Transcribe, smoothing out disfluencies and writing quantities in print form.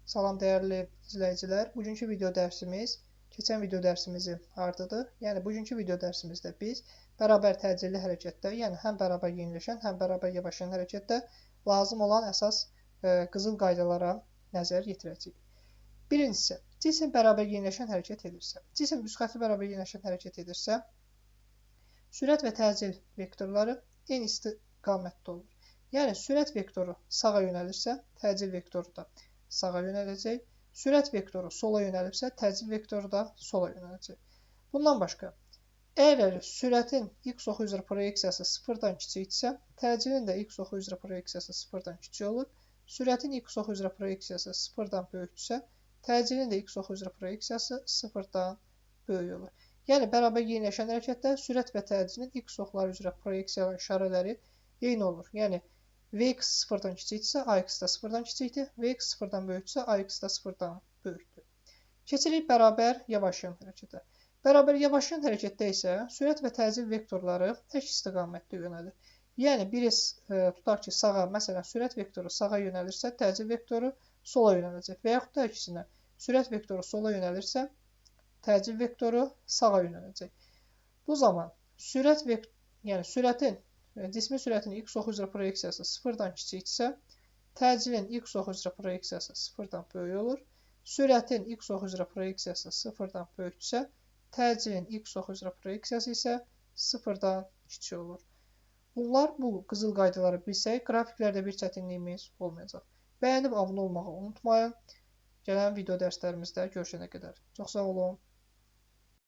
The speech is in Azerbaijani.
Salam dəyərli izləyicilər. Bugünkü video dərsimiz keçən video dərsimizi ardıdır. Yəni bugünkü video dərsimizdə biz bərabər təcilli hərəkətdə, yəni həm bərabər yeniləşən, həm bərabər yavaşlayan hərəkətdə lazım olan əsas qızıl qaydalara nəzər yetirəcəyik. Birincisi, cisim bərabər yeniləşən hərəkət edirsə, cisim müsxətli bərabər yeniləşən hərəkət edirsə, sürət və təcil vektorları eyni istiqamətdə olur. Yəni sürət vektoru sağa yönəlirsə, təcil vektoru da sağa yönələcək. Sürət vektoru sola yönəlibsə, təcil vektoru da sola yönələcək. Bundan başqa, əgər sürətin x oxu üzrə proyeksiyası 0-dan kiçikdirsə, təcilin də x oxu üzrə proyeksiyası 0-dan kiçik olur. Sürətin x oxu üzrə proyeksiyası 0-dan böyükdürsə, təcilin də x oxu üzrə proyeksiyası 0-dan böyük olur. Yəni bərabər yeniləşən hərəkətdə sürət və təcilin x oxları üzrə proyeksiyalı işarələri eyni olur. Yəni Vx 0-dan kiçikdirsə, Ax da 0-dan kiçikdir, Vx 0-dan böyükdürsə, Ax da 0-dan böyükdür. Keçirik bərabər yavaşlayan hərəkətə. Bərabər yavaşlayan hərəkətdə isə sürət və təcil vektorları tək istiqamətdə yönəlir. Yəni biri tutaq ki, sağa, məsələn, sürət vektoru sağa yönəlirsə, təcil vektoru sola yönələcək. Və yaxud da əksinə, sürət vektoru sola yönəlirsə, təcil vektoru sağa yönələcək. Bu zaman cismin sürətinin x oxu üzrə proyeksiyası 0-dan kiçikdirsə, təcilin x oxu üzrə proyeksiyası 0-dan böyük olur. Sürətin x oxu üzrə proyeksiyası 0-dan böyükdürsə, təcilin x oxu üzrə proyeksiyası isə 0-dan kiçik olur. Bu qızıl qaydaları bilsək, qrafiklərdə bir çətinliyimiz olmayacaq. Bəyənib abunə olmağı unutmayın. Gələn video dərslərimizdə görüşənə qədər. Çox sağ olun.